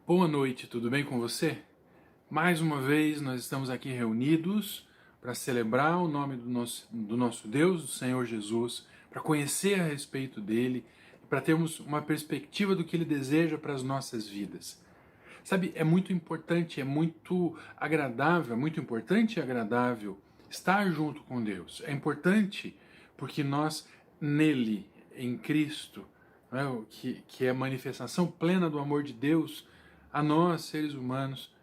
Boa noite, tudo bem com você? Mais uma vez nós estamos aqui reunidos para celebrar o nome do nosso Deus, do Senhor Jesus, para conhecer a respeito dele, para termos uma perspectiva do que ele deseja para as nossas vidas. Sabe, é muito importante, é muito agradável, é muito importante e agradável estar junto com Deus. É importante porque nós, nele, em Cristo, né, que é a manifestação plena do amor de Deus a nós, seres humanos,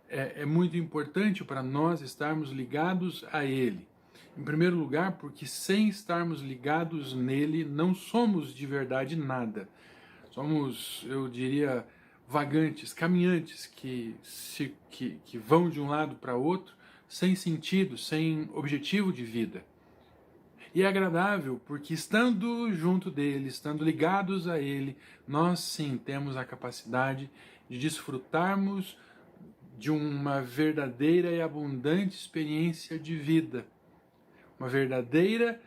é muito importante para nós estarmos ligados a Ele. Em primeiro lugar, porque sem estarmos ligados nele, não somos de verdade nada. Somos, eu diria, vagantes, caminhantes que vão de um lado para outro sem sentido, sem objetivo de vida. E é agradável porque estando junto dele, estando ligados a ele, nós sim temos a capacidade de desfrutarmos de uma verdadeira e abundante experiência de vida. Uma verdadeira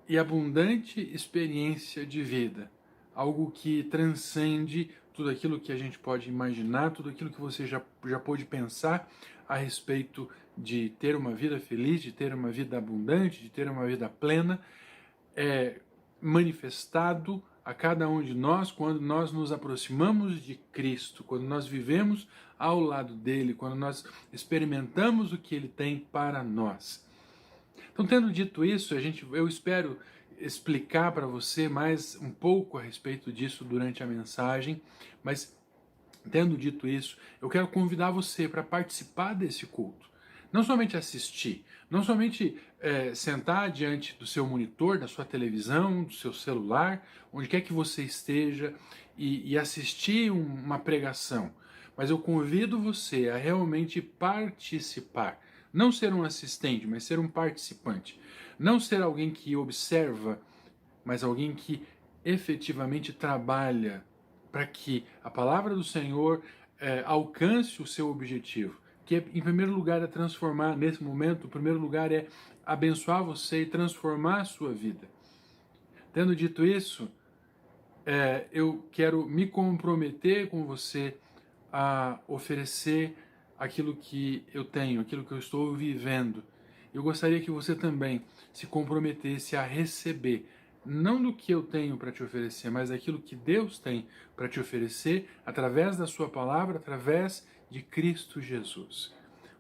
e abundante experiência de vida. Algo que transcende tudo aquilo que a gente pode imaginar, tudo aquilo que você já pôde pensar a respeito de ter uma vida feliz, de ter uma vida abundante, de ter uma vida plena, é manifestado a cada um de nós quando nós nos aproximamos de Cristo, quando nós vivemos ao lado dele, quando nós experimentamos o que ele tem para nós. Então, tendo dito isso, eu espero explicar para você mais um pouco a respeito disso durante a mensagem, mas tendo dito isso, eu quero convidar você para participar desse culto. Não somente assistir, não somente sentar diante do seu monitor, da sua televisão, do seu celular, onde quer que você esteja e assistir uma pregação, mas eu convido você a realmente participar. Não ser um assistente, mas ser um participante. Não ser alguém que observa, mas alguém que efetivamente trabalha para que a palavra do Senhor alcance o seu objetivo. Que em primeiro lugar é transformar, nesse momento, o primeiro lugar é abençoar você e transformar a sua vida. Tendo dito isso, eu quero me comprometer com você a oferecer aquilo que eu tenho, aquilo que eu estou vivendo. Eu gostaria que você também se comprometesse a receber, não do que eu tenho para te oferecer, mas aquilo que Deus tem para te oferecer através da sua palavra, através de Cristo Jesus.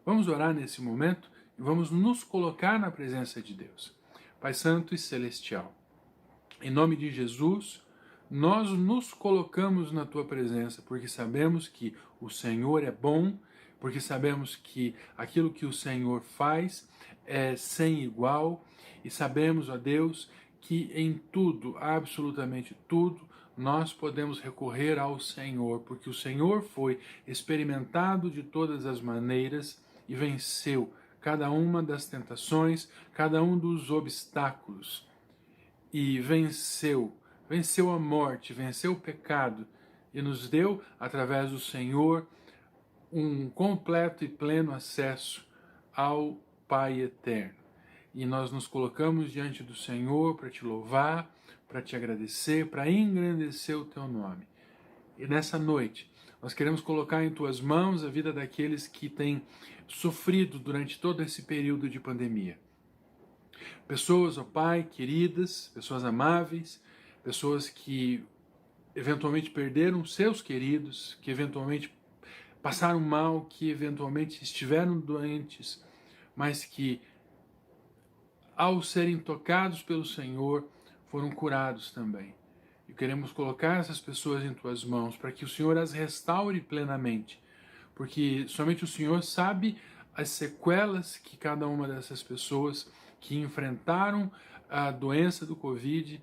Vamos orar nesse momento e vamos nos colocar na presença de Deus. Pai Santo e Celestial, em nome de Jesus, nós nos colocamos na tua presença porque sabemos que o Senhor é bom, porque sabemos que aquilo que o Senhor faz é sem igual e sabemos, ó Deus, que em tudo, absolutamente tudo, nós podemos recorrer ao Senhor, porque o Senhor foi experimentado de todas as maneiras e venceu cada uma das tentações, cada um dos obstáculos e venceu a morte, venceu o pecado e nos deu, através do Senhor, um completo e pleno acesso ao Pai eterno. E nós nos colocamos diante do Senhor para te louvar, para te agradecer, para engrandecer o teu nome. E nessa noite, nós queremos colocar em tuas mãos a vida daqueles que têm sofrido durante todo esse período de pandemia. Pessoas, ó Pai, queridas, pessoas amáveis, pessoas que eventualmente perderam seus queridos, que eventualmente passaram mal, que eventualmente estiveram doentes, mas que, ao serem tocados pelo Senhor, foram curados também. E queremos colocar essas pessoas em tuas mãos para que o Senhor as restaure plenamente, porque somente o Senhor sabe as sequelas que cada uma dessas pessoas que enfrentaram a doença do Covid,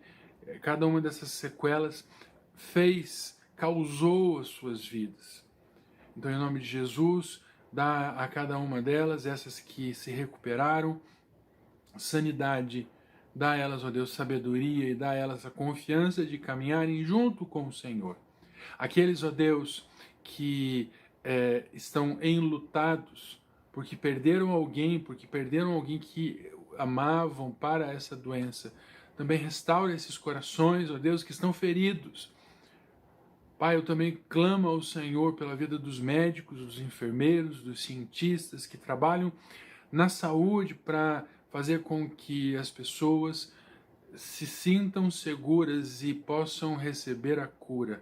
cada uma dessas sequelas causou as suas vidas. Então, em nome de Jesus, dá a cada uma delas, essas que se recuperaram, sanidade, dá a elas, ó Deus, sabedoria e dá a elas a confiança de caminharem junto com o Senhor. Aqueles, ó Deus, que estão enlutados porque perderam alguém que amavam para essa doença, também restaura esses corações, ó Deus, que estão feridos Pai, eu também clamo ao Senhor pela vida dos médicos, dos enfermeiros, dos cientistas que trabalham na saúde para fazer com que as pessoas se sintam seguras e possam receber a cura.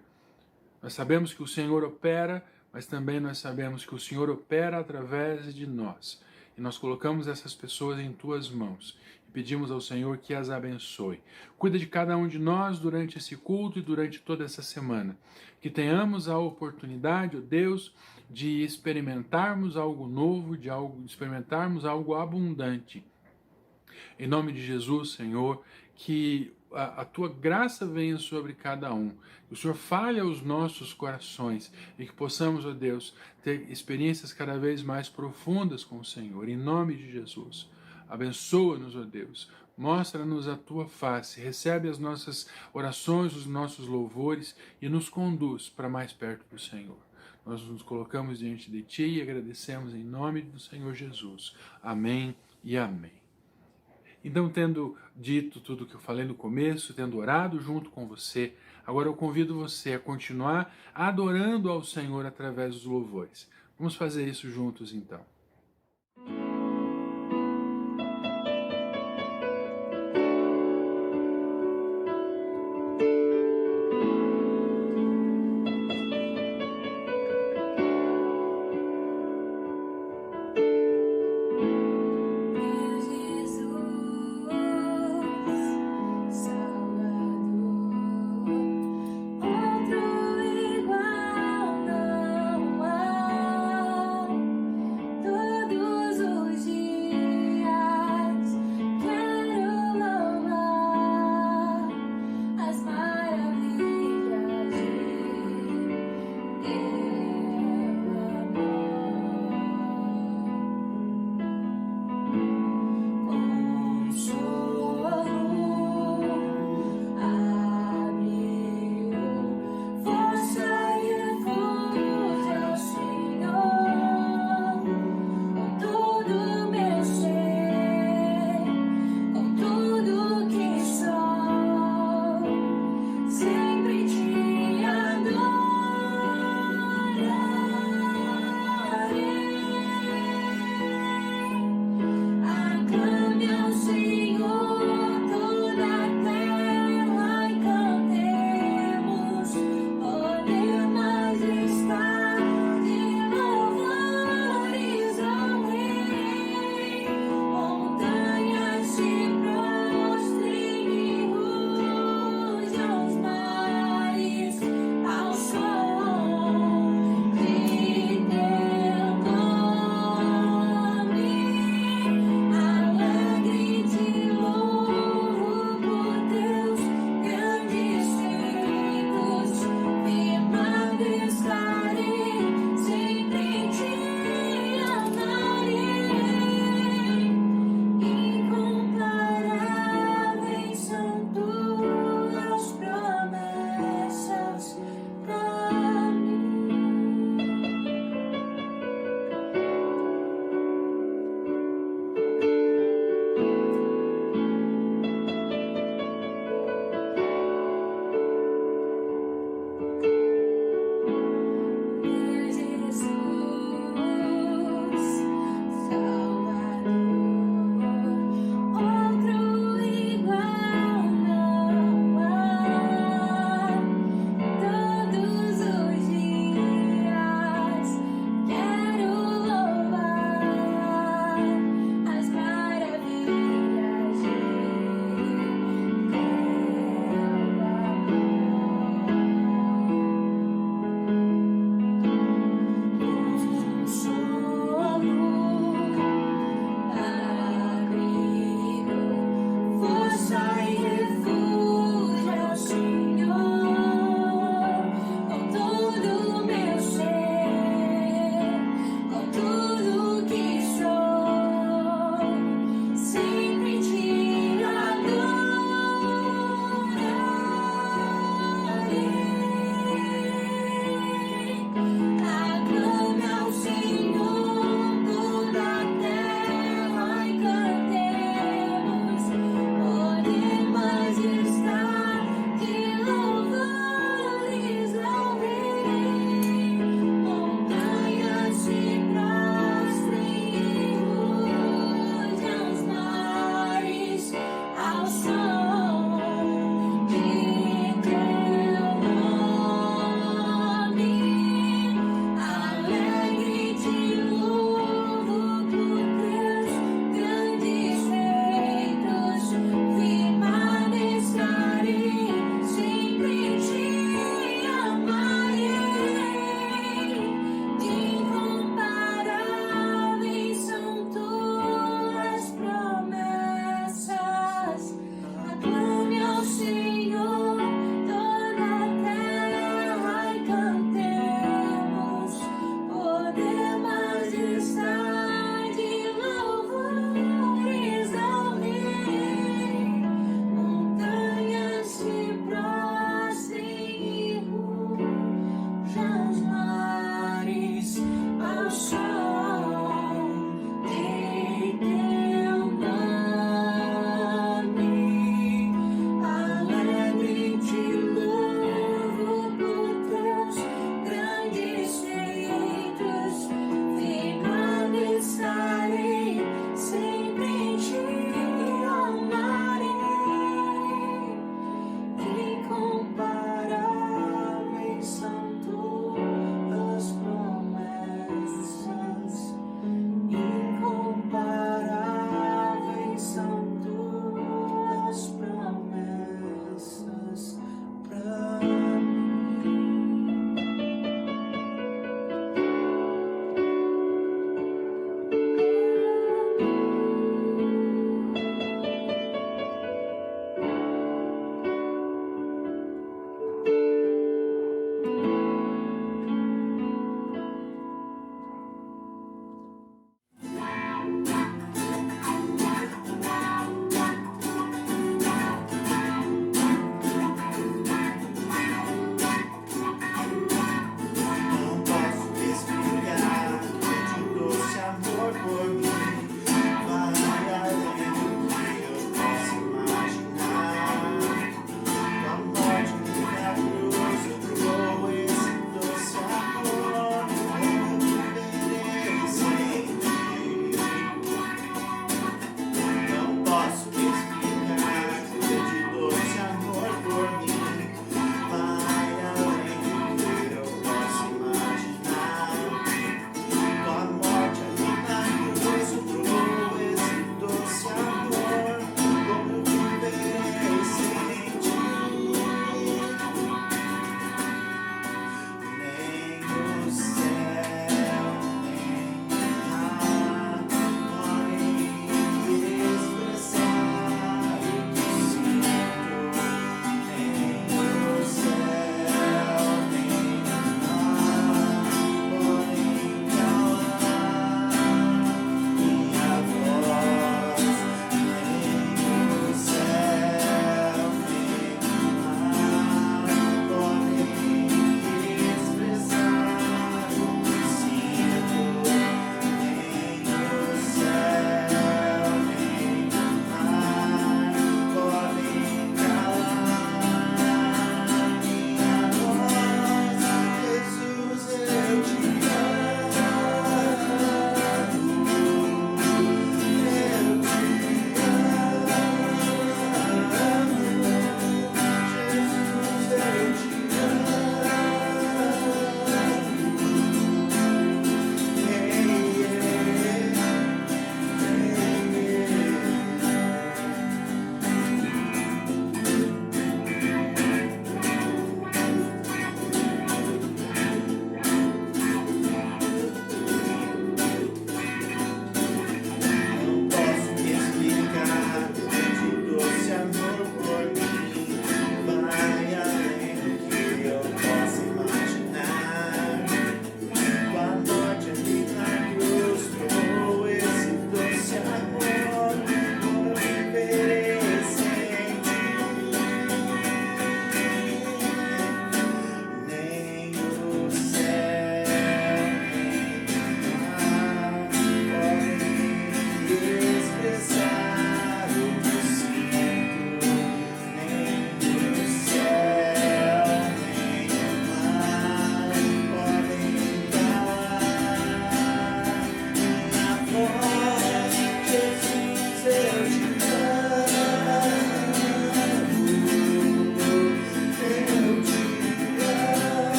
Nós sabemos que o Senhor opera, mas também nós sabemos que o Senhor opera através de nós. E nós colocamos essas pessoas em tuas mãos e pedimos ao Senhor que as abençoe. Cuida de cada um de nós durante esse culto e durante toda essa semana. Que tenhamos a oportunidade, ó Deus, de experimentarmos algo novo, experimentarmos algo abundante. Em nome de Jesus, Senhor, que a tua graça venha sobre cada um, que o Senhor fale aos nossos corações e que possamos, ó Deus, ter experiências cada vez mais profundas com o Senhor, em nome de Jesus. Abençoa-nos, ó Deus, mostra-nos a tua face, recebe as nossas orações, os nossos louvores e nos conduz para mais perto do Senhor. Nós nos colocamos diante de ti e agradecemos em nome do Senhor Jesus. Amém e amém. Então, tendo dito tudo o que eu falei no começo, tendo orado junto com você, agora eu convido você a continuar adorando ao Senhor através dos louvores. Vamos fazer isso juntos então. Outro igual não há.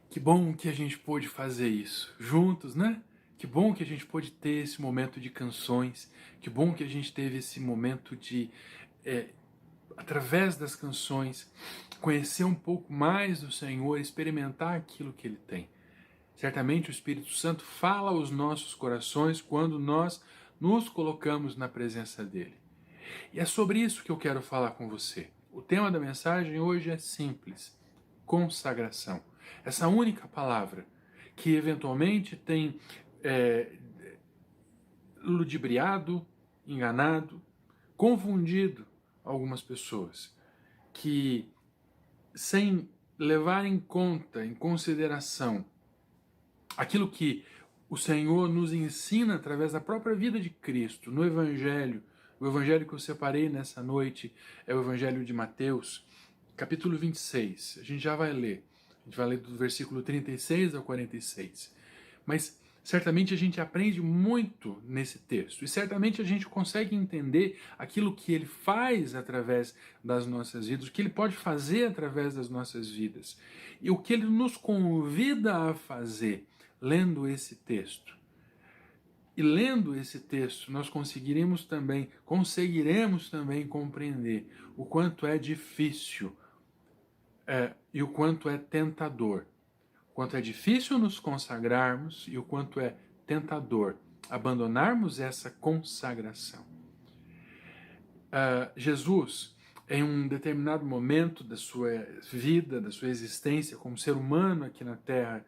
Que bom que a gente pôde fazer isso juntos, né? Que bom que a gente pôde ter esse momento de canções. Que bom que a gente teve esse momento de, através das canções, conhecer um pouco mais do Senhor, experimentar aquilo que Ele tem. Certamente o Espírito Santo fala aos nossos corações quando nós nos colocamos na presença dEle. E é sobre isso que eu quero falar com você. O tema da mensagem hoje é simples: consagração. Essa única palavra que eventualmente tem ludibriado, enganado, confundido algumas pessoas, que sem levar em conta, em consideração, aquilo que o Senhor nos ensina através da própria vida de Cristo, no Evangelho. O Evangelho que eu separei nessa noite é o Evangelho de Mateus, capítulo 26. A gente já vai ler. A gente vai ler do versículo 36 ao 46. Mas certamente a gente aprende muito nesse texto. E certamente a gente consegue entender aquilo que ele faz através das nossas vidas, o que ele pode fazer através das nossas vidas. E o que ele nos convida a fazer lendo esse texto. E lendo esse texto, nós conseguiremos também compreender o quanto é difícil e o quanto é tentador. O quanto é difícil nos consagrarmos e o quanto é tentador abandonarmos essa consagração. Jesus, em um determinado momento da sua vida, da sua existência como ser humano aqui na Terra,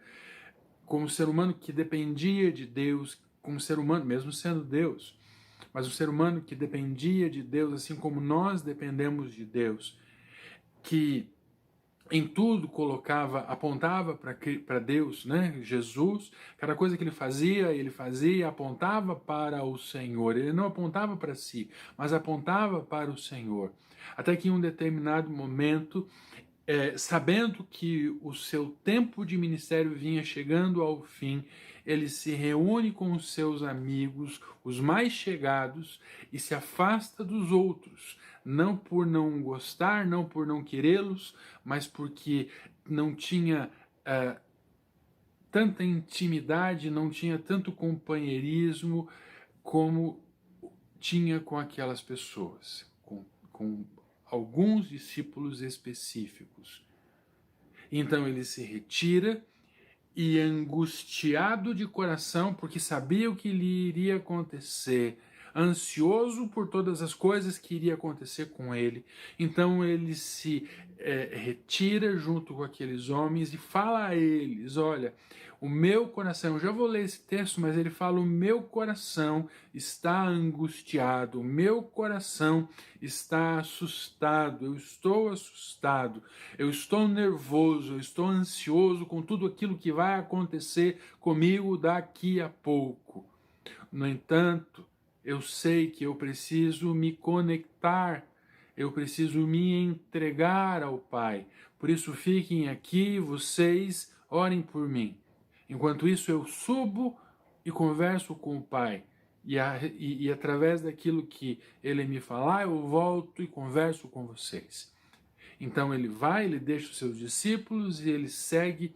como ser humano que dependia de Deus, como ser humano, mesmo sendo Deus, mas um ser humano que dependia de Deus, assim como nós dependemos de Deus, que em tudo apontava para Deus, né? Jesus, cada coisa que ele fazia, apontava para o Senhor. Ele não apontava para si, mas apontava para o Senhor. Até que em um determinado momento, sabendo que o seu tempo de ministério vinha chegando ao fim, ele se reúne com os seus amigos, os mais chegados, e se afasta dos outros, não por não gostar, não por não querê-los, mas porque não tinha tanta intimidade, não tinha tanto companheirismo como tinha com aquelas pessoas, com alguns discípulos específicos. Então ele se retira e, angustiado de coração, porque sabia o que lhe iria acontecer, ansioso por todas as coisas que iria acontecer com ele. Então ele se retira junto com aqueles homens e fala a eles: olha, o meu coração, eu já vou ler esse texto, mas ele fala: o meu coração está angustiado, o meu coração está assustado, eu estou assustado, eu estou nervoso, eu estou ansioso com tudo aquilo que vai acontecer comigo daqui a pouco. No entanto, eu sei que eu preciso me conectar, eu preciso me entregar ao Pai. Por isso, fiquem aqui, vocês orem por mim. Enquanto isso, eu subo e converso com o Pai. E através daquilo que Ele me falar, eu volto e converso com vocês. Então ele vai, ele deixa os seus discípulos e ele segue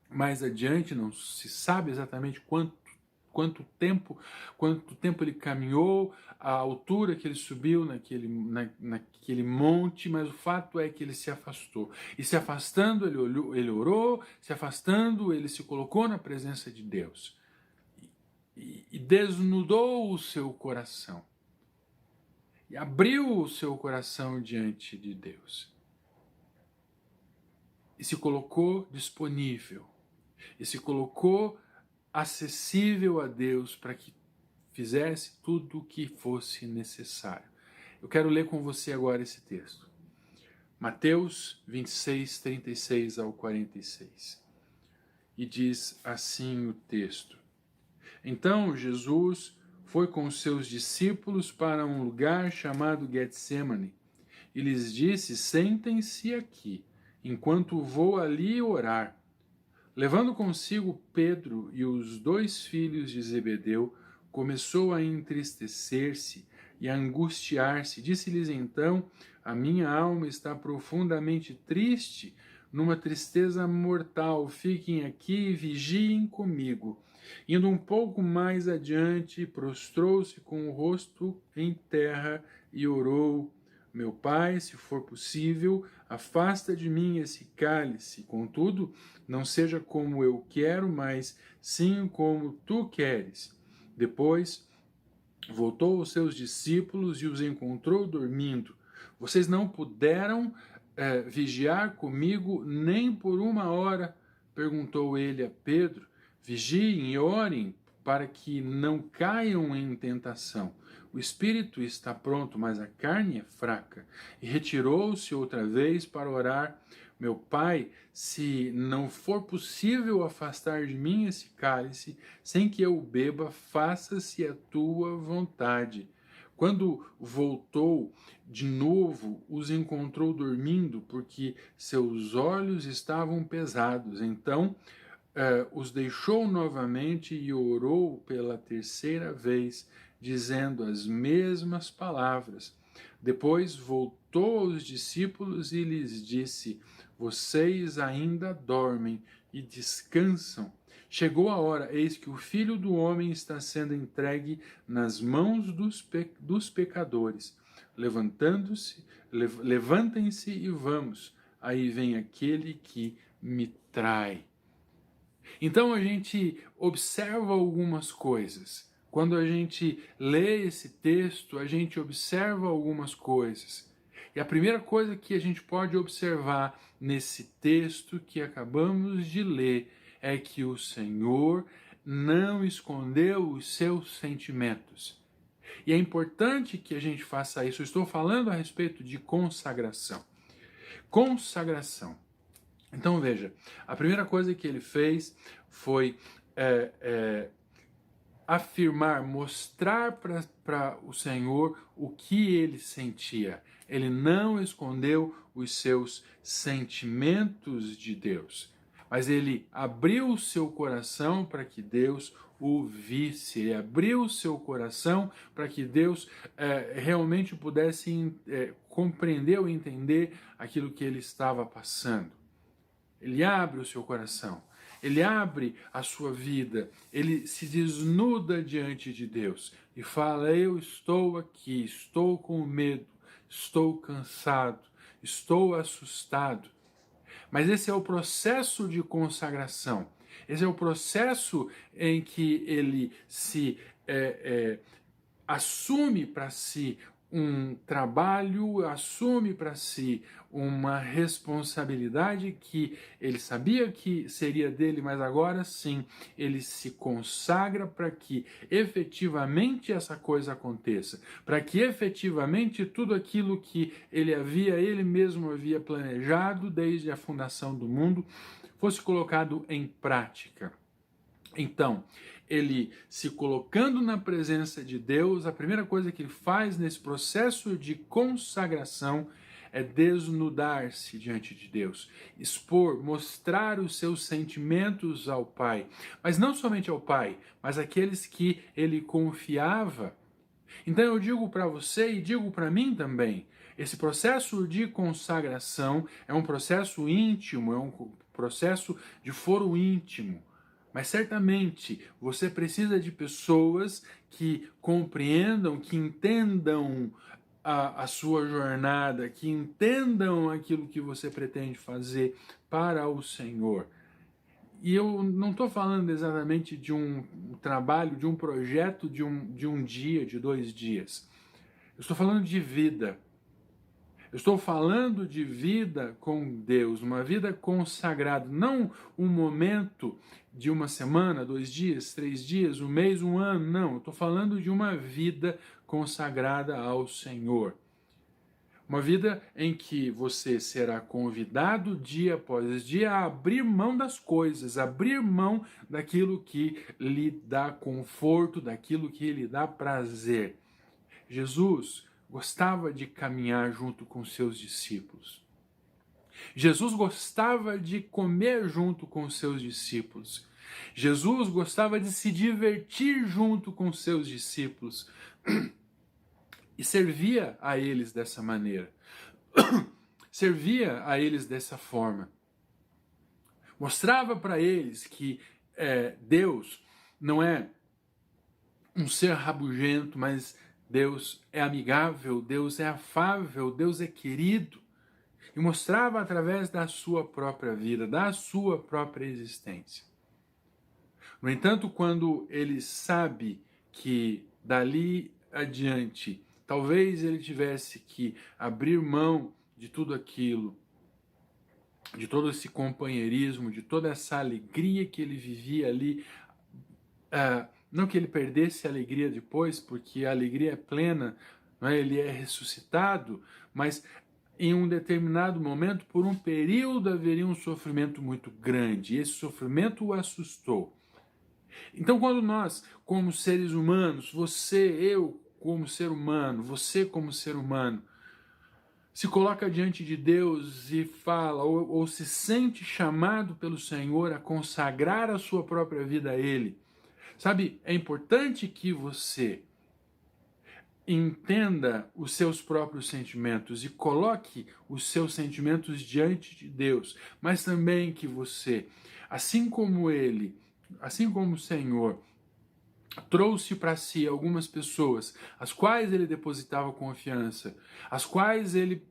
mais adiante, não se sabe exatamente quanto tempo ele caminhou, a altura que ele subiu naquele monte, mas o fato é que ele se afastou. E se afastando, ele orou, se afastando, ele se colocou na presença de Deus. E desnudou o seu coração. E abriu o seu coração diante de Deus. E se colocou disponível. E se colocou acessível a Deus para que fizesse tudo o que fosse necessário. Eu quero ler com você agora esse texto. Mateus 26, 36 ao 46. E diz assim o texto: Então Jesus foi com os seus discípulos para um lugar chamado Getsemane e lhes disse: Sentem-se aqui, enquanto vou ali orar. Levando consigo Pedro e os 2 filhos de Zebedeu, começou a entristecer-se e a angustiar-se. Disse-lhes então: A minha alma está profundamente triste, numa tristeza mortal. Fiquem aqui e vigiem comigo. Indo um pouco mais adiante, prostrou-se com o rosto em terra e orou: Meu Pai, se for possível, afasta de mim esse cálice. Contudo, não seja como eu quero, mas sim como tu queres. Depois voltou aos seus discípulos e os encontrou dormindo. Vocês não puderam vigiar comigo nem por 1 hora? Perguntou ele a Pedro. Vigiem e orem para que não caiam em tentação. O espírito está pronto, mas a carne é fraca. E retirou-se outra vez para orar: Meu Pai, se não for possível afastar de mim esse cálice, sem que eu o beba, faça-se a tua vontade. Quando voltou de novo, os encontrou dormindo, porque seus olhos estavam pesados. Então os deixou novamente e orou pela 3ª vez, dizendo as mesmas palavras. Depois voltou aos discípulos e lhes disse: Vocês ainda dormem e descansam? Chegou a hora, eis que o Filho do Homem está sendo entregue nas mãos dos pecadores. Levantem-se e vamos. Aí vem aquele que me trai. Então a gente observa algumas coisas. Quando a gente lê esse texto, a gente observa algumas coisas. E a primeira coisa que a gente pode observar nesse texto que acabamos de ler é que o Senhor não escondeu os seus sentimentos. E é importante que a gente faça isso. Eu estou falando a respeito de consagração. Consagração. Então veja, a primeira coisa que ele fez foi afirmar, mostrar para o Senhor o que ele sentia. Ele não escondeu os seus sentimentos de Deus, mas ele abriu o seu coração para que Deus o visse, ele abriu o seu coração para que Deus realmente pudesse compreender ou entender aquilo que ele estava passando. Ele abre o seu coração, ele abre a sua vida, ele se desnuda diante de Deus e fala: eu estou aqui, estou com medo, estou cansado, estou assustado. Mas esse é o processo de consagração, esse é o processo em que ele se assume para si um trabalho, assume para si uma responsabilidade que ele sabia que seria dele, mas agora sim ele se consagra para que efetivamente essa coisa aconteça, para que efetivamente tudo aquilo que ele mesmo havia planejado desde a fundação do mundo fosse colocado em prática. Então, ele se colocando na presença de Deus, a primeira coisa que ele faz nesse processo de consagração é desnudar-se diante de Deus, expor, mostrar os seus sentimentos ao Pai, mas não somente ao Pai, mas àqueles que ele confiava. Então eu digo para você e digo para mim também, esse processo de consagração é um processo íntimo, é um processo de foro íntimo. Mas certamente você precisa de pessoas que compreendam, que entendam a sua jornada, que entendam aquilo que você pretende fazer para o Senhor. E eu não estou falando exatamente de um trabalho, de um projeto de um dia, de 2 dias. Eu estou falando de vida. Eu estou falando de vida com Deus, uma vida consagrada, não um momento de uma semana, 2 dias, 3 dias, um mês, um ano, não. Eu estou falando de uma vida consagrada ao Senhor. Uma vida em que você será convidado dia após dia a abrir mão das coisas, abrir mão daquilo que lhe dá conforto, daquilo que lhe dá prazer. Jesus gostava de caminhar junto com seus discípulos. Jesus gostava de comer junto com seus discípulos. Jesus gostava de se divertir junto com seus discípulos e servia a eles dessa maneira. Servia a eles dessa forma. Mostrava para eles que Deus não é um ser rabugento, mas Deus é amigável, Deus é afável, Deus é querido. E mostrava através da sua própria vida, da sua própria existência. No entanto, quando ele sabe que dali adiante, talvez ele tivesse que abrir mão de tudo aquilo, de todo esse companheirismo, de toda essa alegria que ele vivia ali, não que ele perdesse a alegria depois, porque a alegria é plena, não é? Ele é ressuscitado, mas em um determinado momento, por um período, haveria um sofrimento muito grande, e esse sofrimento o assustou. Então, quando nós, como seres humanos, você, eu como ser humano, você como ser humano, se coloca diante de Deus e fala, ou se sente chamado pelo Senhor a consagrar a sua própria vida a Ele, sabe, é importante que você entenda os seus próprios sentimentos e coloque os seus sentimentos diante de Deus, mas também que você, assim como Ele, assim como o Senhor, trouxe para si algumas pessoas, as quais ele depositava confiança, as quais ele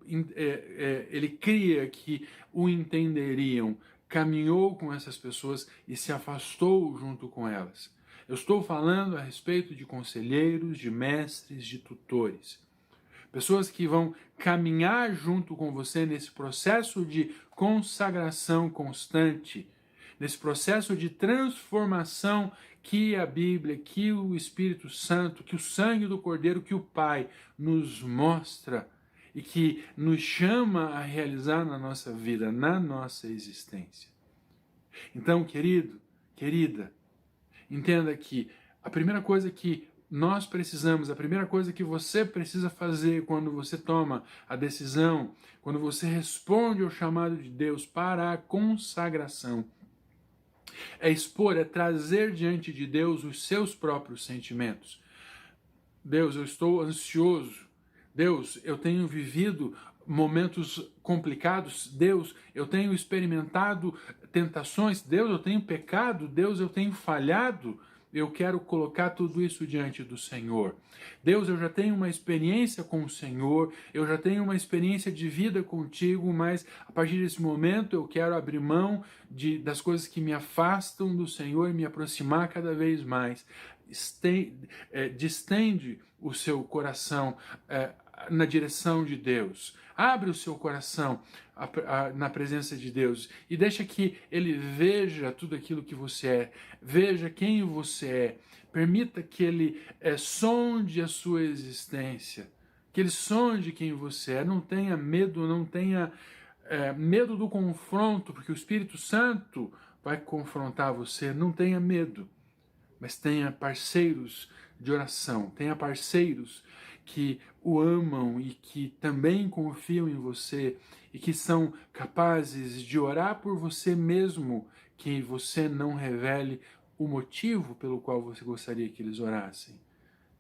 cria que o entenderiam, caminhou com essas pessoas e se afastou junto com elas. Eu estou falando a respeito de conselheiros, de mestres, de tutores. Pessoas que vão caminhar junto com você nesse processo de consagração constante, nesse processo de transformação que a Bíblia, que o Espírito Santo, que o sangue do Cordeiro, que o Pai nos mostra e que nos chama a realizar na nossa vida, na nossa existência. Então, querido, querida, entenda que a primeira coisa que nós precisamos, a primeira coisa que você precisa fazer quando você toma a decisão, quando você responde ao chamado de Deus para a consagração, é expor, é trazer diante de Deus os seus próprios sentimentos. Deus, eu estou ansioso. Deus, eu tenho vivido momentos complicados. Deus, eu tenho experimentado tentações. Deus, eu tenho pecado. Deus, eu tenho falhado. Eu quero colocar tudo isso diante do Senhor. Deus, eu já tenho uma experiência com o Senhor, eu já tenho uma experiência de vida contigo, mas a partir desse momento eu quero abrir mão das coisas que me afastam do Senhor e me aproximar cada vez mais. distende o seu coração na direção de Deus. Abre o seu coração na presença de Deus e deixa que Ele veja tudo aquilo que você é, veja quem você é. Permita que Ele sonde a sua existência, que Ele sonde quem você é. Não tenha medo, não tenha medo do confronto, porque o Espírito Santo vai confrontar você. Não tenha medo, mas tenha parceiros de oração, tenha parceiros que o amam e que também confiam em você e que são capazes de orar por você mesmo que você não revele o motivo pelo qual você gostaria que eles orassem.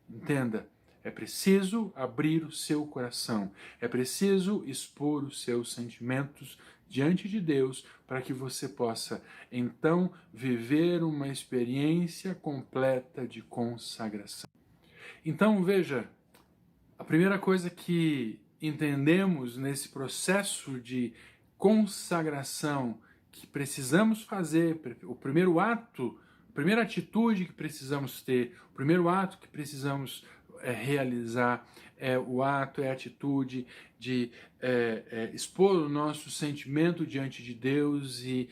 Entenda, é preciso abrir o seu coração, é preciso expor os seus sentimentos diante de Deus para que você possa, então, viver uma experiência completa de consagração. Então, veja, a primeira coisa que entendemos nesse processo de consagração que precisamos fazer, o primeiro ato, a primeira atitude que precisamos ter, o primeiro ato que precisamos realizar é a atitude de expor o nosso sentimento diante de Deus e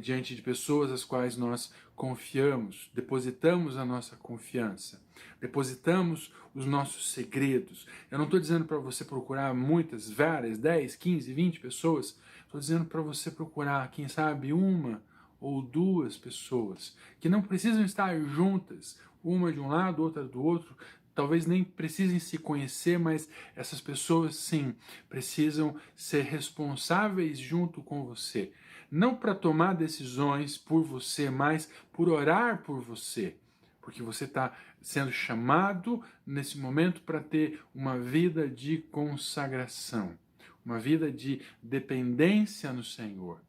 diante de pessoas às quais nós confiamos, depositamos a nossa confiança, depositamos os nossos segredos. Eu não estou dizendo para você procurar muitas, várias, 10, 15, 20 pessoas, estou dizendo para você procurar, quem sabe, uma ou duas pessoas, que não precisam estar juntas, uma de um lado, outra do outro, talvez nem precisem se conhecer, mas essas pessoas, sim, precisam ser responsáveis junto com você. Não para tomar decisões por você, mas por orar por você. Porque você está sendo chamado nesse momento para ter uma vida de consagração, uma vida de dependência no Senhor.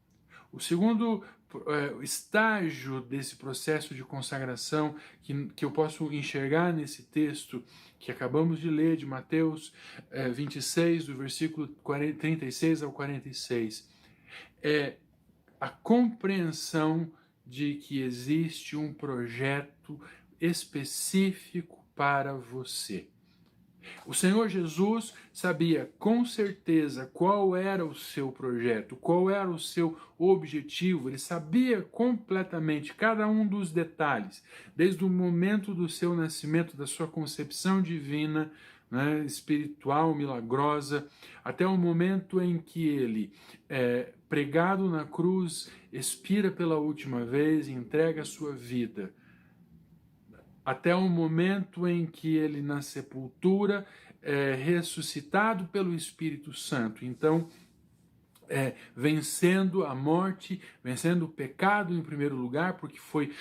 O segundo estágio desse processo de consagração que eu posso enxergar nesse texto que acabamos de ler de Mateus 26, do versículo 36 ao 46, é a compreensão de que existe um projeto específico para você. O Senhor Jesus sabia com certeza qual era o seu projeto, qual era o seu objetivo, ele sabia completamente cada um dos detalhes, desde o momento do seu nascimento, da sua concepção divina, né, espiritual, milagrosa, até o momento em que ele, pregado na cruz, expira pela última vez e entrega a sua vida, até o momento em que ele, na sepultura, é ressuscitado pelo Espírito Santo. Então, vencendo a morte, vencendo o pecado em primeiro lugar, porque foi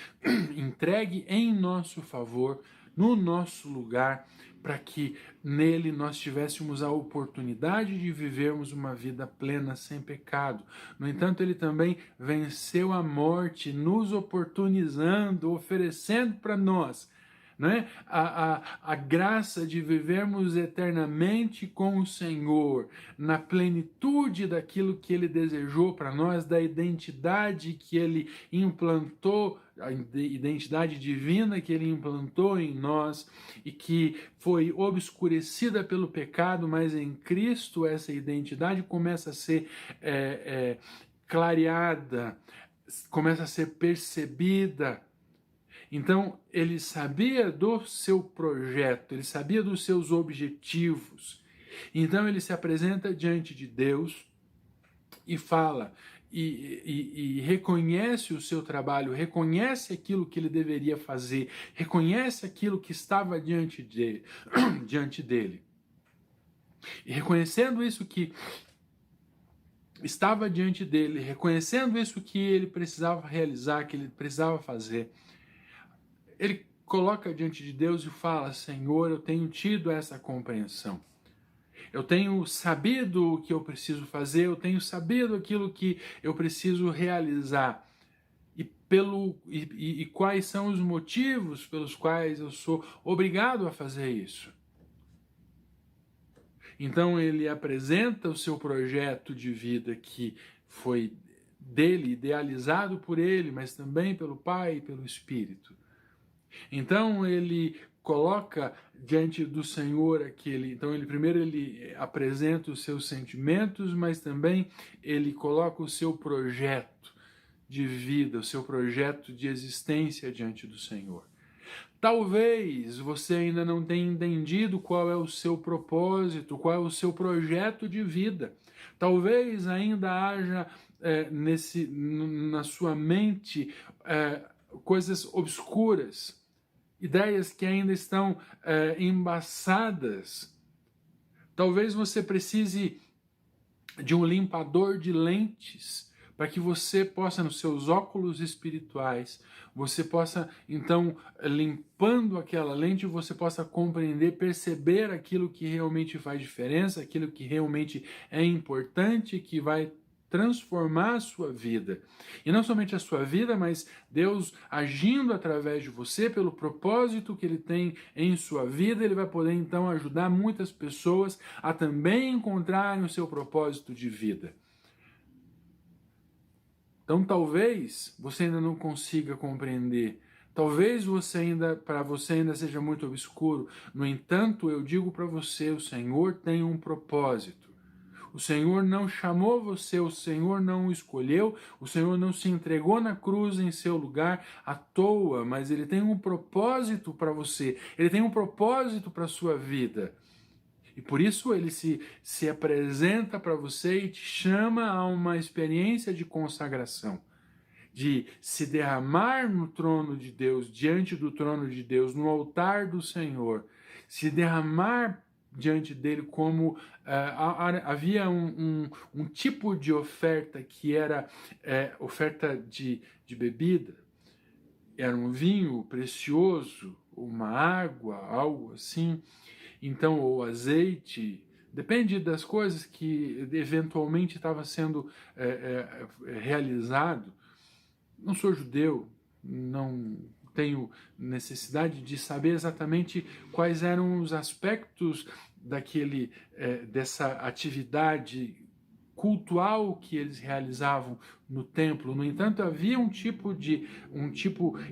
entregue em nosso favor, no nosso lugar, para que nele nós tivéssemos a oportunidade de vivermos uma vida plena sem pecado. No entanto, ele também venceu a morte, nos oportunizando, oferecendo para nós, né, a graça de vivermos eternamente com o Senhor, na plenitude daquilo que Ele desejou para nós, da identidade que Ele implantou, a identidade divina que Ele implantou em nós e que foi obscurecida pelo pecado, mas em Cristo essa identidade começa a ser clareada, começa a ser percebida. Então, ele sabia do seu projeto, ele sabia dos seus objetivos. Então, ele se apresenta diante de Deus e fala, e reconhece o seu trabalho, reconhece aquilo que ele deveria fazer, reconhece aquilo que estava diante dele. E reconhecendo isso que estava diante dele, reconhecendo isso que ele precisava realizar, que ele precisava fazer, ele coloca diante de Deus e fala: Senhor, eu tenho tido essa compreensão. Eu tenho sabido o que eu preciso fazer, eu tenho sabido aquilo que eu preciso realizar. E quais são os motivos pelos quais eu sou obrigado a fazer isso. Então ele apresenta o seu projeto de vida que foi dele, idealizado por ele, mas também pelo Pai e pelo Espírito. Então ele coloca diante do Senhor aquele, então ele primeiro ele apresenta os seus sentimentos, mas também ele coloca o seu projeto de vida, o seu projeto de existência diante do Senhor. Talvez você ainda não tenha entendido qual é o seu propósito, qual é o seu projeto de vida. Talvez ainda haja na sua mente coisas obscuras, ideias que ainda estão embaçadas. Talvez você precise de um limpador de lentes, para que você possa, nos seus óculos espirituais, você possa, então, limpando aquela lente, você possa compreender, perceber aquilo que realmente faz diferença, aquilo que realmente é importante, que vai transformar a sua vida. E não somente a sua vida, mas Deus agindo através de você, pelo propósito que Ele tem em sua vida, Ele vai poder então ajudar muitas pessoas a também encontrarem o seu propósito de vida. Então talvez você ainda não consiga compreender, talvez para você ainda seja muito obscuro. No entanto, eu digo para você, o Senhor tem um propósito. O Senhor não chamou você, o Senhor não o escolheu, o Senhor não se entregou na cruz em seu lugar à toa, mas Ele tem um propósito para você, Ele tem um propósito para a sua vida. E por isso Ele se apresenta para você e te chama a uma experiência de consagração, de se derramar no trono de Deus, diante do trono de Deus, no altar do Senhor, se derramar diante dele como havia um tipo de oferta que era oferta de bebida, era um vinho precioso, uma água, algo assim, então, ou azeite, depende das coisas que eventualmente estava sendo realizado. Não sou judeu, não tenho necessidade de saber exatamente quais eram os aspectos dessa atividade cultual que eles realizavam no templo. No entanto, havia um tipo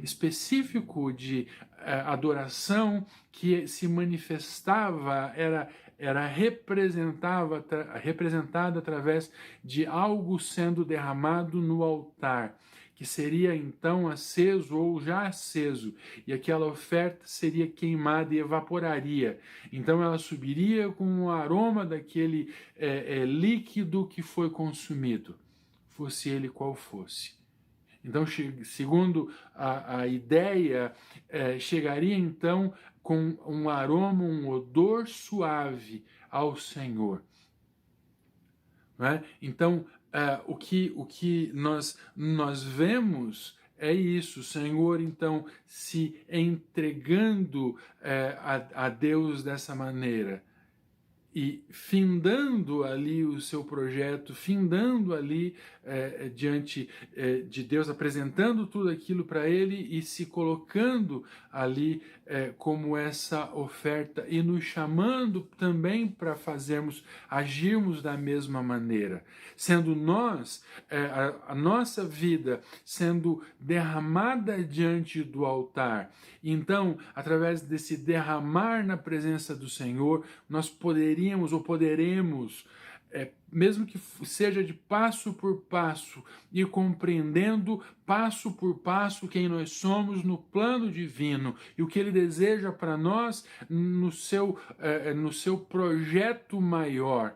específico de adoração que se manifestava, era representada através de algo sendo derramado no altar, que seria então aceso ou já aceso, e aquela oferta seria queimada e evaporaria. Então ela subiria com o aroma daquele líquido que foi consumido, fosse ele qual fosse. Então, segundo a ideia, chegaria então com um aroma, um odor suave ao Senhor. Não é? Então, o que nós vemos é isso, o Senhor então se entregando a Deus dessa maneira e findando ali o seu projeto, findando ali diante de Deus, apresentando tudo aquilo para Ele e se colocando ali como essa oferta e nos chamando também para agirmos da mesma maneira, sendo nós, a nossa vida sendo derramada diante do altar. Então, através desse derramar na presença do Senhor, nós poderemos, mesmo que seja de passo por passo, ir compreendendo passo por passo quem nós somos no plano divino e o que Ele deseja para nós no seu projeto maior.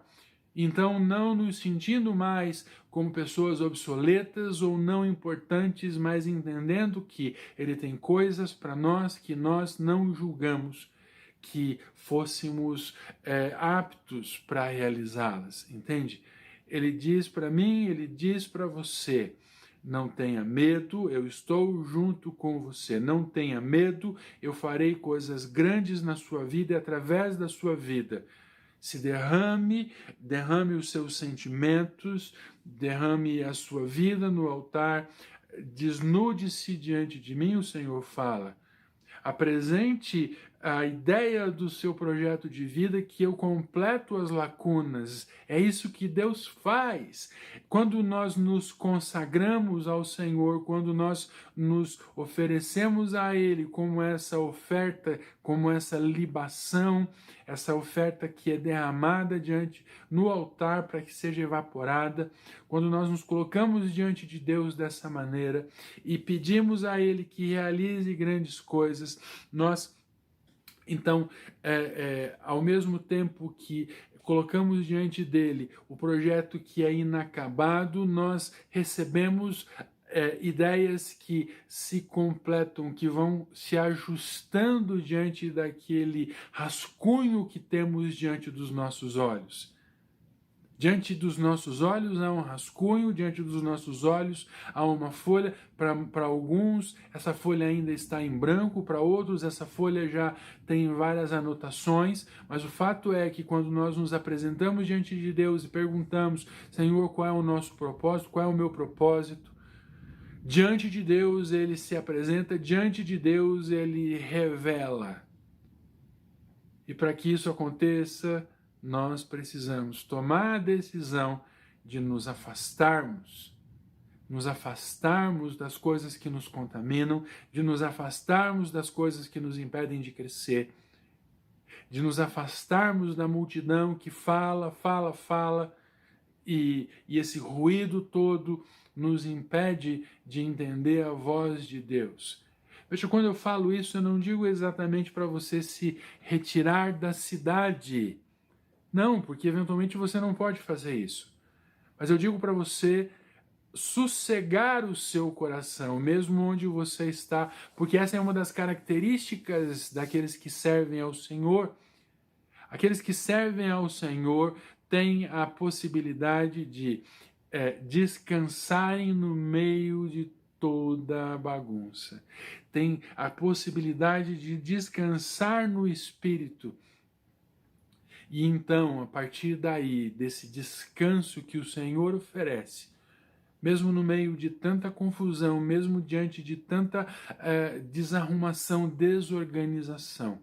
Então, não nos sentindo mais como pessoas obsoletas ou não importantes, mas entendendo que Ele tem coisas para nós que nós não julgamos que fôssemos aptos para realizá-las, entende? Ele diz para mim, Ele diz para você: não tenha medo, eu estou junto com você. Não tenha medo, eu farei coisas grandes na sua vida e através da sua vida. Se derrame os seus sentimentos, derrame a sua vida no altar, desnude-se diante de mim, o Senhor fala. Apresente a ideia do seu projeto de vida, que eu completo as lacunas. É isso que Deus faz. Quando nós nos consagramos ao Senhor, quando nós nos oferecemos a Ele como essa oferta, como essa libação, essa oferta que é derramada diante no altar para que seja evaporada, quando nós nos colocamos diante de Deus dessa maneira e pedimos a Ele que realize grandes coisas, nós então, ao mesmo tempo que colocamos diante dele o projeto que é inacabado, nós recebemos ideias que se completam, que vão se ajustando diante daquele rascunho que temos diante dos nossos olhos. Diante dos nossos olhos há um rascunho, diante dos nossos olhos há uma folha. Para alguns, essa folha ainda está em branco, para outros, essa folha já tem várias anotações, mas o fato é que quando nós nos apresentamos diante de Deus e perguntamos, Senhor, qual é o nosso propósito, qual é o meu propósito? Diante de Deus ele se apresenta, diante de Deus ele revela. E para que isso aconteça, nós precisamos tomar a decisão de nos afastarmos das coisas que nos contaminam, de nos afastarmos das coisas que nos impedem de crescer, de nos afastarmos da multidão que fala, e esse ruído todo nos impede de entender a voz de Deus. Veja, quando eu falo isso, eu não digo exatamente para você se retirar da cidade. Não, porque eventualmente você não pode fazer isso. Mas eu digo para você sossegar o seu coração, mesmo onde você está, porque essa é uma das características daqueles que servem ao Senhor. Aqueles que servem ao Senhor têm a possibilidade de descansarem no meio de toda a bagunça. Tem a possibilidade de descansar no Espírito. E então, a partir daí, desse descanso que o Senhor oferece, mesmo no meio de tanta confusão, mesmo diante de tanta desarrumação, desorganização,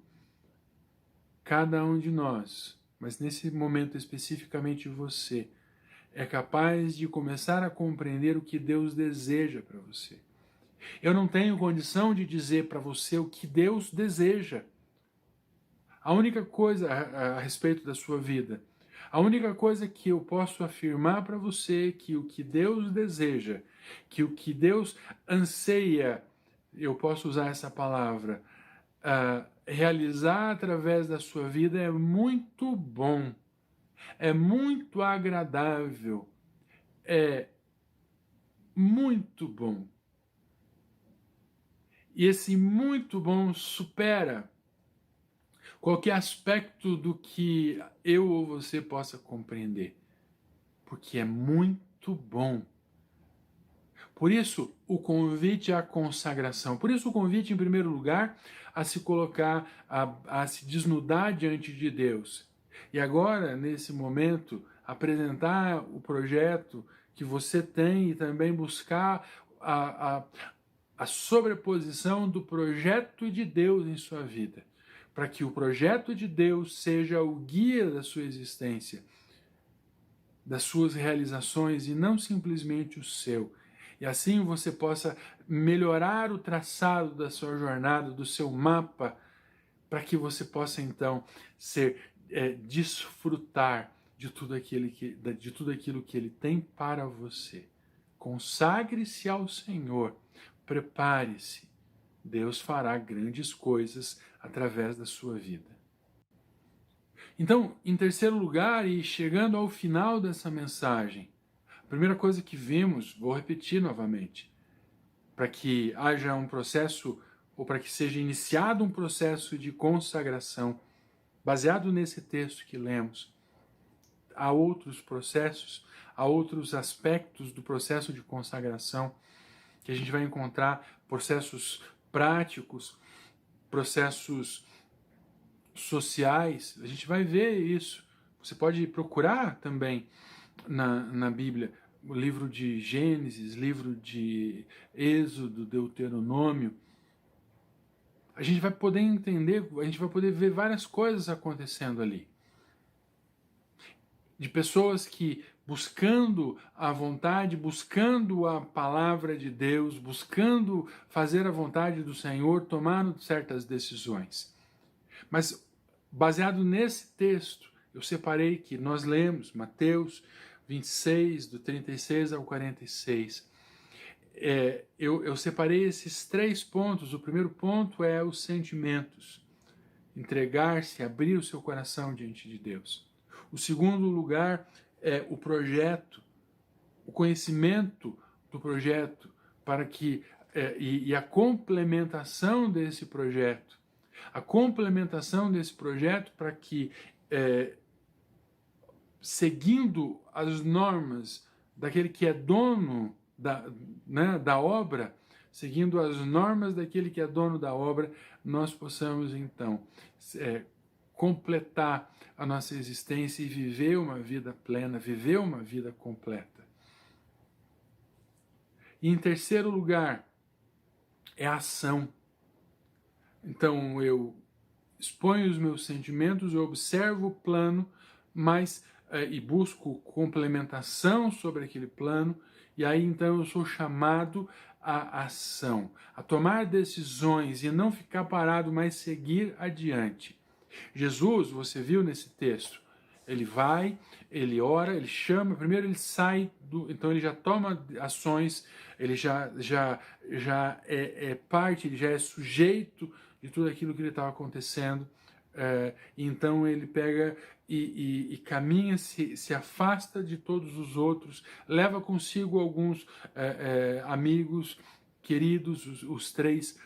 cada um de nós, mas nesse momento especificamente você, é capaz de começar a compreender o que Deus deseja para você. Eu não tenho condição de dizer para você o que Deus deseja. A única coisa a respeito da sua vida, a única coisa que eu posso afirmar para você é que o que Deus deseja, que o que Deus anseia, eu posso usar essa palavra, realizar através da sua vida é muito bom, é muito agradável, é muito bom. E esse muito bom supera qualquer aspecto do que eu ou você possa compreender, porque é muito bom. Por isso, o convite à consagração, por isso o convite, em primeiro lugar, a se colocar, a se desnudar diante de Deus. E agora, nesse momento, apresentar o projeto que você tem e também buscar a sobreposição do projeto de Deus em sua vida, para que o projeto de Deus seja o guia da sua existência, das suas realizações e não simplesmente o seu. E assim você possa melhorar o traçado da sua jornada, do seu mapa, para que você possa então desfrutar de tudo aquilo que Ele tem para você. Consagre-se ao Senhor, prepare-se. Deus fará grandes coisas através da sua vida. Então, em terceiro lugar, e chegando ao final dessa mensagem, a primeira coisa que vimos, vou repetir novamente, para que haja um processo, ou para que seja iniciado um processo de consagração, baseado nesse texto que lemos, há outros processos, há outros aspectos do processo de consagração, que a gente vai encontrar processos práticos, processos sociais, a gente vai ver isso. Você pode procurar também na Bíblia, o livro de Gênesis, livro de Êxodo, Deuteronômio, a gente vai poder entender, a gente vai poder ver várias coisas acontecendo ali. De pessoas que, buscando a vontade, buscando a palavra de Deus, buscando fazer a vontade do Senhor, tomaram certas decisões. Mas, baseado nesse texto, eu separei que nós lemos Mateus 26, do 36 ao 46. Eu separei esses 3 pontos. O primeiro ponto é os sentimentos. Entregar-se, abrir o seu coração diante de Deus. O segundo lugar é o projeto, o conhecimento do projeto, para que e a complementação desse projeto. A complementação desse projeto para que, seguindo as normas daquele que é dono da obra, seguindo as normas daquele que é dono da obra, nós possamos então completar a nossa existência e viver uma vida plena, viver uma vida completa. E em terceiro lugar, é a ação. Então eu exponho os meus sentimentos, eu observo o plano, e busco complementação sobre aquele plano, e aí então eu sou chamado à ação, a tomar decisões e não ficar parado, mas seguir adiante. Jesus, você viu nesse texto, ele vai, ele ora, ele chama, primeiro ele sai, então ele já toma ações, ele já é parte, ele já é sujeito de tudo aquilo que ele estava acontecendo. Então ele pega e caminha, se afasta de todos os outros, leva consigo alguns amigos queridos, os 3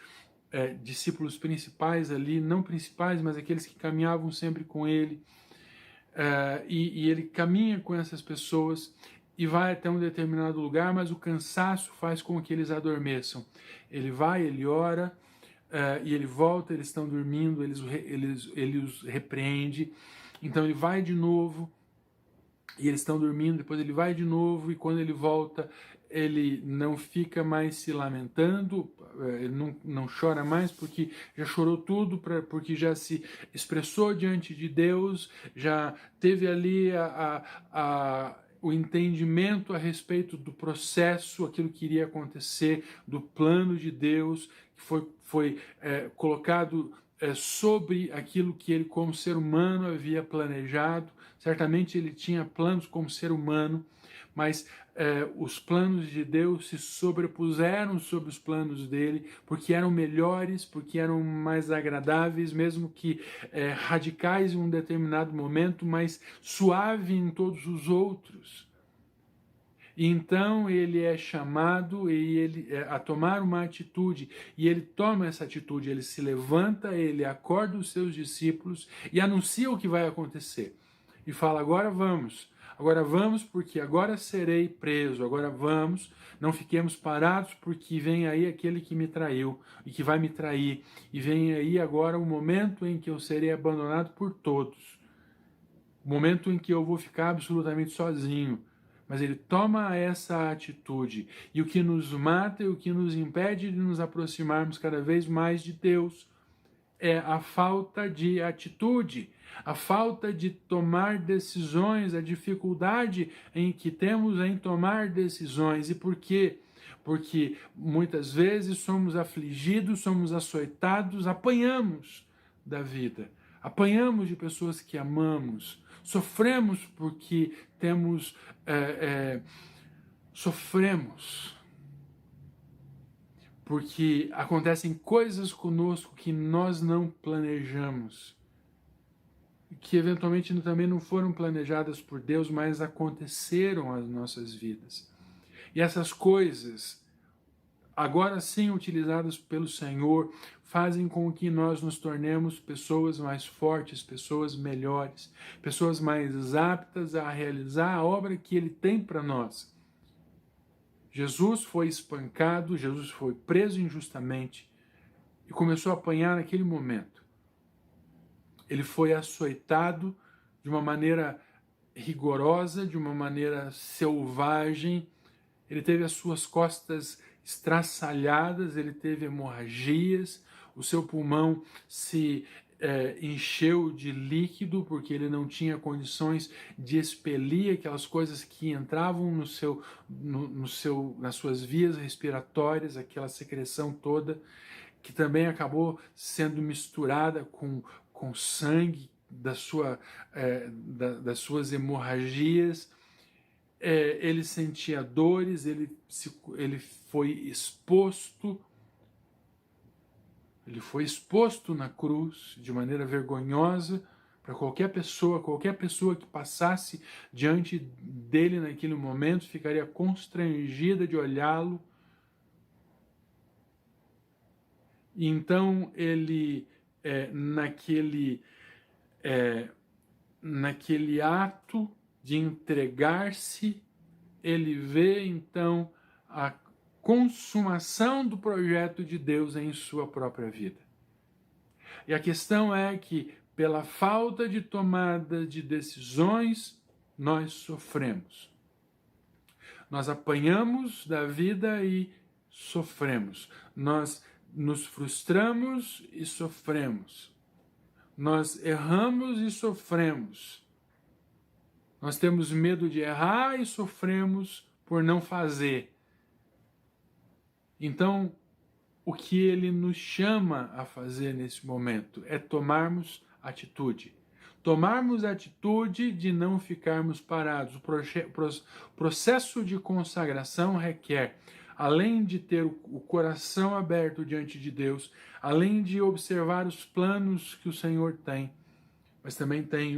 discípulos principais ali, não principais, mas aqueles que caminhavam sempre com ele, e ele caminha com essas pessoas e vai até um determinado lugar, mas o cansaço faz com que eles adormeçam. Ele vai, ele ora, e ele volta, eles estão dormindo, ele os repreende, então ele vai de novo, e eles estão dormindo, depois ele vai de novo, e quando ele volta, ele não fica mais se lamentando, ele não chora mais, porque já chorou tudo, porque já se expressou diante de Deus, já teve ali o entendimento a respeito do processo, aquilo que iria acontecer, do plano de Deus, que foi colocado sobre aquilo que ele, como ser humano, havia planejado. Certamente ele tinha planos como ser humano, mas os planos de Deus se sobrepuseram sobre os planos dele, porque eram melhores, porque eram mais agradáveis, mesmo que radicais em um determinado momento, mas suave em todos os outros. E então ele é chamado a tomar uma atitude, e ele toma essa atitude, ele se levanta, ele acorda os seus discípulos e anuncia o que vai acontecer. E fala, agora vamos porque agora serei preso, agora vamos, não fiquemos parados porque vem aí aquele que me traiu e que vai me trair, e vem aí agora o momento em que eu serei abandonado por todos, o momento em que eu vou ficar absolutamente sozinho. Mas ele toma essa atitude, e o que nos mata e o que nos impede de nos aproximarmos cada vez mais de Deus é a falta de atitude, a falta de tomar decisões, a dificuldade em que temos em tomar decisões. E por quê? Porque muitas vezes somos afligidos, somos açoitados, apanhamos da vida, apanhamos de pessoas que amamos, sofremos porque sofremos porque acontecem coisas conosco que nós não planejamos, que eventualmente também não foram planejadas por Deus, mas aconteceram às nossas vidas. E essas coisas, agora sim utilizadas pelo Senhor, fazem com que nós nos tornemos pessoas mais fortes, pessoas melhores, pessoas mais aptas a realizar a obra que Ele tem para nós. Jesus foi espancado, Jesus foi preso injustamente e começou a apanhar naquele momento. Ele foi açoitado de uma maneira rigorosa, de uma maneira selvagem. Ele teve as suas costas estraçalhadas, ele teve hemorragias, o seu pulmão se encheu de líquido porque ele não tinha condições de expelir aquelas coisas que entravam nas suas vias respiratórias, aquela secreção toda, que também acabou sendo misturada com sangue das suas hemorragias. Ele sentia dores, ele foi exposto. Ele foi exposto na cruz de maneira vergonhosa para qualquer pessoa que passasse diante dele naquele momento ficaria constrangida de olhá-lo. E então ele, naquele ato de entregar-se, ele vê então a consumação do projeto de Deus em sua própria vida. E a questão é que, pela falta de tomada de decisões, nós sofremos. Nós apanhamos da vida e sofremos. Nós nos frustramos e sofremos. Nós erramos e sofremos. Nós temos medo de errar e sofremos por não fazer. Então, o que ele nos chama a fazer nesse momento é tomarmos atitude. Tomarmos a atitude de não ficarmos parados. O processo de consagração requer, além de ter o coração aberto diante de Deus, além de observar os planos que o Senhor tem, mas também tem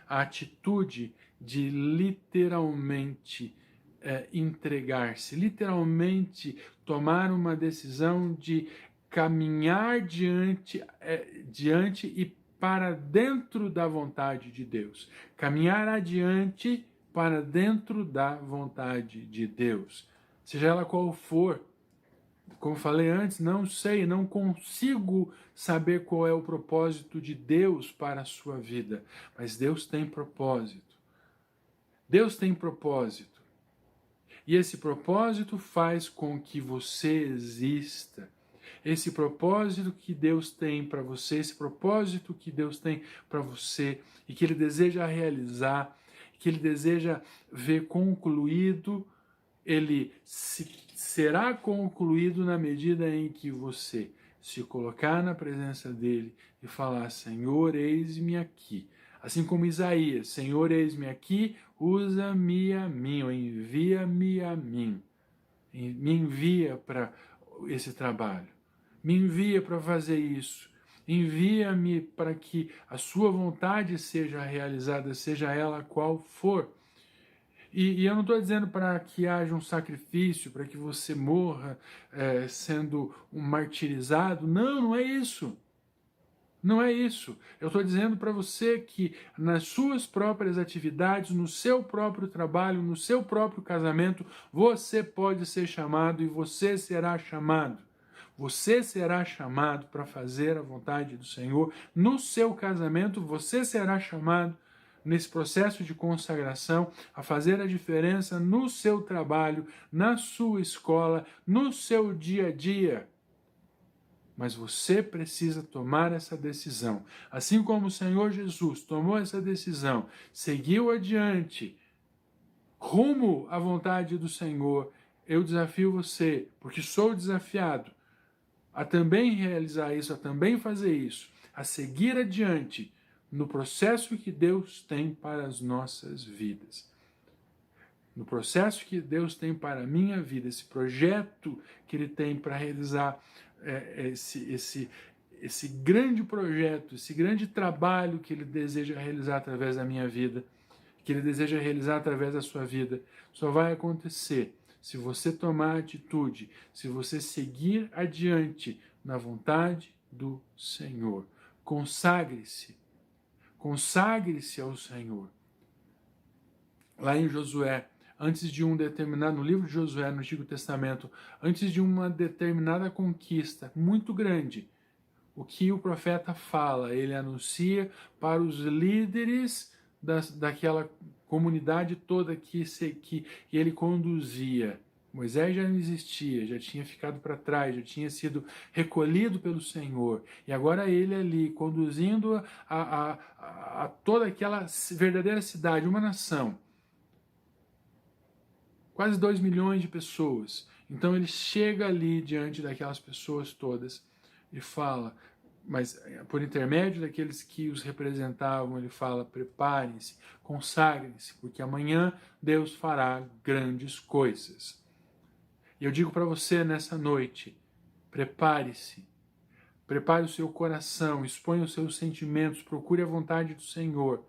a atitude de literalmente entregar-se, literalmente tomar uma decisão de caminhar diante e para dentro da vontade de Deus. Caminhar adiante para dentro da vontade de Deus. Seja ela qual for. Como falei antes, não sei, não consigo saber qual é o propósito de Deus para a sua vida. Mas Deus tem propósito. Deus tem propósito. E esse propósito faz com que você exista. Esse propósito que Deus tem para você, esse propósito que Deus tem para você e que Ele deseja realizar, que Ele deseja ver concluído, ele será concluído na medida em que você se colocar na presença dele e falar: Senhor, eis-me aqui. Assim como Isaías: Senhor, eis-me aqui, usa-me a mim, ou envia-me a mim. Me envia para esse trabalho. Me envia para fazer isso. Envia-me para que a sua vontade seja realizada, seja ela qual for. E eu não estou dizendo para que haja um sacrifício, para que você morra sendo um martirizado. Não, não é isso. Não é isso. Eu estou dizendo para você que nas suas próprias atividades, no seu próprio trabalho, no seu próprio casamento, você pode ser chamado e você será chamado. Você será chamado para fazer a vontade do Senhor. No seu casamento, você será chamado nesse processo de consagração, a fazer a diferença no seu trabalho, na sua escola, no seu dia a dia. Mas você precisa tomar essa decisão. Assim como o Senhor Jesus tomou essa decisão, seguiu adiante, rumo à vontade do Senhor, eu desafio você, porque sou desafiado, a também realizar isso, a também fazer isso, a seguir adiante, no processo que Deus tem para as nossas vidas. No processo que Deus tem para a minha vida, esse projeto que Ele tem para realizar esse grande projeto, esse grande trabalho que Ele deseja realizar através da minha vida, que Ele deseja realizar através da sua vida, só vai acontecer se você tomar atitude, se você seguir adiante na vontade do Senhor. Consagre-se. Consagre-se ao Senhor. Lá em Josué, antes de no livro de Josué, no Antigo Testamento, antes de uma determinada conquista muito grande, o que o profeta fala? Ele anuncia para os líderes daquela comunidade toda que ele conduzia. Moisés já não existia, já tinha ficado para trás, já tinha sido recolhido pelo Senhor. E agora ele ali, conduzindo a toda aquela verdadeira cidade, uma nação, quase 2 milhões de pessoas. Então ele chega ali diante daquelas pessoas todas e fala, mas por intermédio daqueles que os representavam, ele fala: preparem-se, consagrem-se, porque amanhã Deus fará grandes coisas. E eu digo para você nessa noite: prepare-se, prepare o seu coração, exponha os seus sentimentos, procure a vontade do Senhor,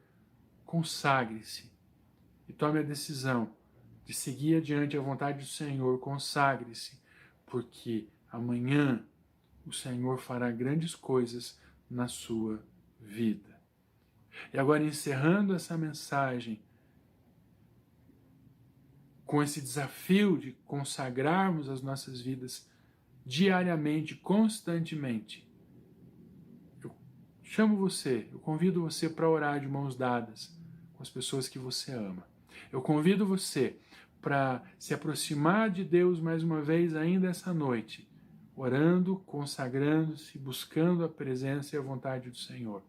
consagre-se e tome a decisão de seguir adiante a vontade do Senhor, consagre-se, porque amanhã o Senhor fará grandes coisas na sua vida. E agora, encerrando essa mensagem, com esse desafio de consagrarmos as nossas vidas diariamente, constantemente, eu chamo você, eu convido você para orar de mãos dadas com as pessoas que você ama. Eu convido você para se aproximar de Deus mais uma vez ainda essa noite, orando, consagrando-se, buscando a presença e a vontade do Senhor.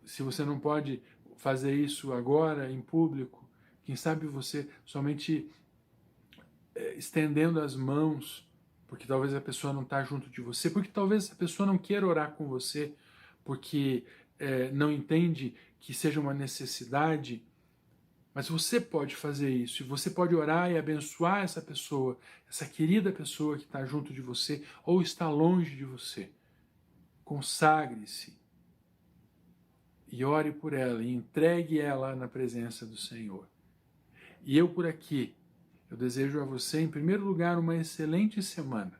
Se você não pode fazer isso agora, em público, quem sabe você somente estendendo as mãos, porque talvez a pessoa não está junto de você, porque talvez a pessoa não queira orar com você, porque não entende que seja uma necessidade, mas você pode fazer isso, e você pode orar e abençoar essa pessoa, essa querida pessoa que está junto de você ou está longe de você. Consagre-se e ore por ela e entregue ela na presença do Senhor. E eu por aqui, eu desejo a você, em primeiro lugar, uma excelente semana.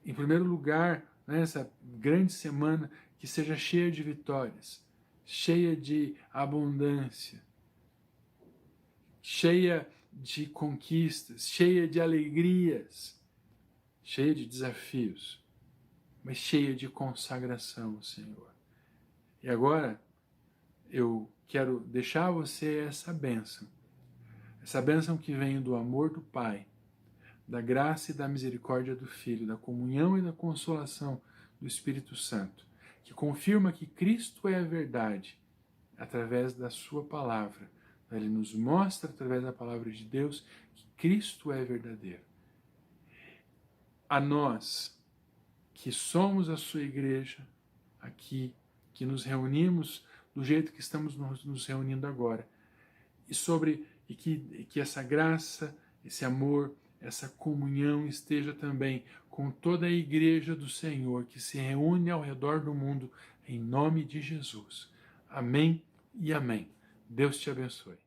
Em primeiro lugar, nessa grande semana, que seja cheia de vitórias, cheia de abundância, cheia de conquistas, cheia de alegrias, cheia de desafios, mas cheia de consagração, Senhor. E agora, eu quero deixar a você essa bênção que vem do amor do Pai, da graça e da misericórdia do Filho, da comunhão e da consolação do Espírito Santo, que confirma que Cristo é a verdade através da sua palavra. Ele nos mostra através da palavra de Deus que Cristo é verdadeiro. A nós, que somos a sua igreja aqui, que nos reunimos do jeito que estamos nos reunindo agora, e que essa graça, esse amor, essa comunhão esteja também com toda a igreja do Senhor que se reúne ao redor do mundo, em nome de Jesus. Amém e amém. Deus te abençoe.